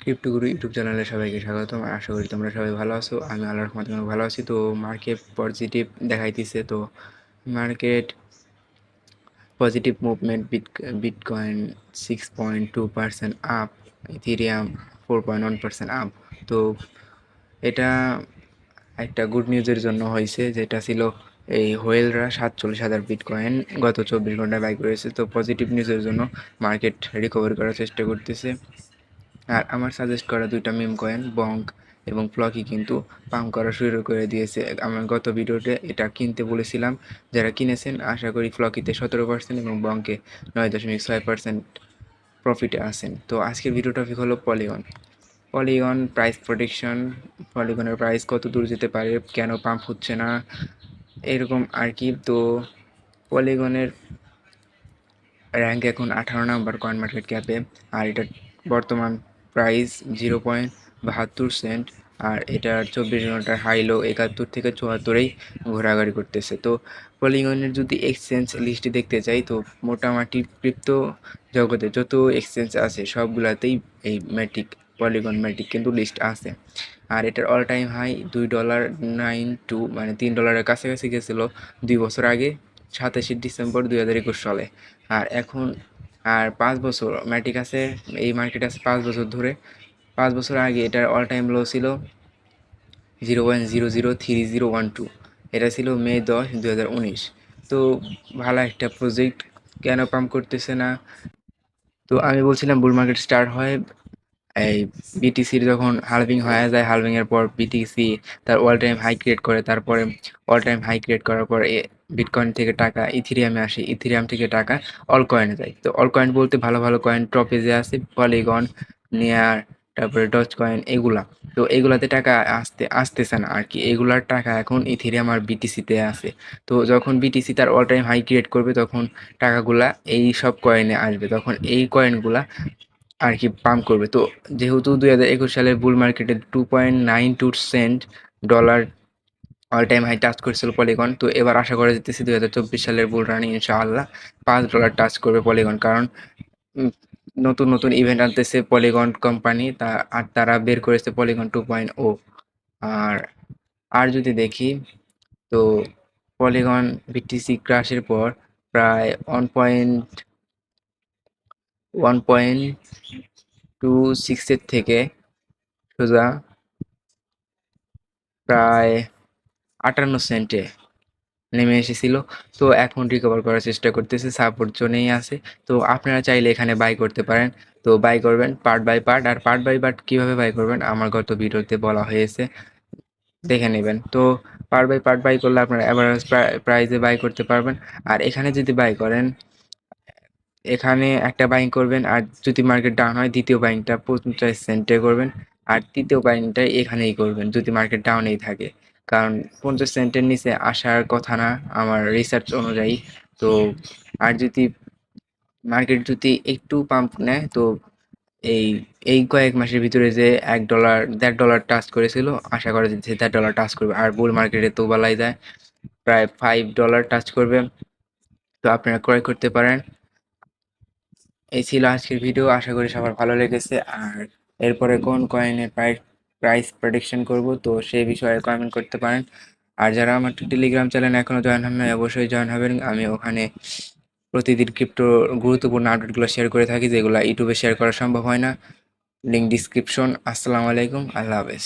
Crypto গুরু YouTube চ্যানেলে সবাইকে স্বাগতম। আশা করি তোমরা সবাই ভালো আছো। আমি আল্লাহর রহমতে অনেক ভালো আছি। তো মার্কেট পজিটিভ দেখাইতেছে। তো market positive movement, bitcoin 6.2% up, Ethereum 4.1% up. তো এটা একটা গুড নিউজের জন্য হয়েছে, যেটা ছিল এই হোয়েলরা 47,000 বিটকয়েন গত 24 ঘন্টায় বাই করেছে। তো পজিটিভ নিউজের জন্য মার্কেট রিকভারি করার চেষ্টা করতেছে। আর আমার সাজেস্ট করা দুইটা মিম কয়েন বঙ্ক এবং ফ্লকি কিন্তু পাম্প করা শুরু করে দিয়েছে। আমার গত ভিডিওতে এটা কিনতে বলেছিলাম। যারা কিনেছেন আশা করি ফ্লকিতে 17% এবং বঙ্কে 9.6% প্রফিটে আছেন। তো আজকের ভিডিও টপিক হলো পলিগন প্রাইস প্রডিকশন। পলিগনের প্রাইস কত দূর যেতে পারে, কেন পাম্প হচ্ছে না, এরকম আর কি। তো পলিগনের র্যাঙ্ক এখন 18 নম্বর কয়েন মার্কেট ক্যাপে। আর এটার বর্তমান প্রাইস 0.72 সেন্ট। আর এটার 24 ঘন্টার হাই লো 71 থেকে 74-এই ঘোরাঘুরি করতেছে। তো পলিগনের যদি এক্সচেঞ্জ লিস্টে দেখতে চাই, তো মোটামুটি ক্রিপ্টো জগতে যত এক্সচেঞ্জ আছে সবগুলাতেই এই পলিগন ম্যাটিক কিন্তু লিস্ট আছে। আর এটার অল টাইম হাই $2.92, মানে $3 কাছাকাছি গেছিলো 2 বছর আগে, 27শে ডিসেম্বর 2021 সালে। আর এখন 5 বছর ম্যাটিক আছে, এই মার্কেট আছে 5 বছর ধরে। 5 বছর আগে এটার অল টাইম লো ছিল 0.003012। এটা ছিল মে 10, 2019। তো ভালো একটা প্রজেক্ট, কেন পাম্প করতেছে না? তো আমি বলছিলাম বুল মার্কেট স্টার্ট হয় এই বিটিসির যখন হালভিং হয়ে যায়, হালভিংয়ের পর বিটিসি তার অল টাইম হাই ক্রিয়েট করে, তারপরে অল টাইম হাই ক্রিয়েট করার পর বিটকয়েন থেকে টাকা ইথিরিয়ামে আসে, ইথিরিয়াম থেকে টাকা অল কয়েনে যায়। তো অল কয়েন বলতে ভালো ভালো কয়েন টপেজে আছে, পলিগন, নেয়ার, তারপরে ডজ কয়েন, এগুলা। তো এগুলাতে টাকা আসতেছে না আর কি। এগুলার টাকা এখন ইথিরিয়াম আর বিটিসিতে আছে। তো যখন বিটিসি তার অল টাইম হাই ক্রিয়েট করবে তখন টাকাগুলা এই সব কয়েনে আসবে, তখন এই কয়েনগুলা আর কি পাম্প করবে। তো যেহেতু 2021 সালের বুল মার্কেটে 2.92 cent dollar all time high touch করেছিল পলিগন, তো এবার আশা করা যেতেছে 2024 সালের বুল রানে ইনশাআল্লাহ $5 টাচ করবে পলিগন। কারণ নতুন নতুন ইভেন্ট আনতেছে পলিগন কোম্পানি, আর তারা বের করেছে পলিগন 2.0। আর আর যদি দেখি, তো পলিগন বিটিসি ক্রাশের পর প্রায় 1.26 থেকে সোজা প্রায় 58 সেন্টে নেমে এসেছিল। তো এখন রিকভার করার চেষ্টা করতেছে, সাপোর্ট জোনেই আছে। তো আপনারা চাইলে এখানে বাই করতে পারেন। তো বাই করবেন পার্ট বাই পার্ট। আর পার্ট বাই পার্ট কীভাবে বাই করবেন আমার গত ভিডিওতে বলা হয়েছে, দেখে নেবেন। তো পার্ট বাই পার্ট বাই করলে আপনারা অ্যাভারেজ প্রাইসে বাই করতে পারবেন। আর এখানে যদি বাই করেন, এখানে একটা বাইং করবেন, আর যদি মার্কেট ডাউন হয় দ্বিতীয় বাইংটা 50 সেন্টে করবেন, আর তৃতীয় বাইংটা এখানেই করবেন যদি মার্কেট ডাউনেই থাকে। কারণ 50 সেন্টের নিচে আসার কথা না আমার রিসার্চ অনুযায়ী। তো আর যদি মার্কেট যদি একটু পাম্প নেয়, তো এই এই কয়েক মাসের ভিতরে যে $1 $1.5 টাচ করেছিল, আশা করা যাচ্ছে $1.5 টাচ করবে। আর বুল মার্কেটে তো বলাই যায় প্রায় $5 টাচ করবে। তো আপনারা ক্রয় করতে পারেন। এই ছিল আজকের ভিডিও, আশা করি সবার ভালো লেগেছে। আর এরপরে কোন কয়েনের প্রাইস প্রেডিকশন করব, তো সেই বিষয়ে কমেন্ট করতে পারেন। আর যারা আমার টেলিগ্রাম চ্যানেল এখনও জয়েন হন নাই অবশ্যই জয়েন হবেন। আমি ওখানে প্রতিদিন ক্রিপ্টো গুরুত্বপূর্ণ আপডেটগুলো শেয়ার করে থাকি, যেগুলো ইউটিউবে শেয়ার করা সম্ভব হয় না। Link description. আসসালামু আলাইকুম, আল্লাহ হাফেজ।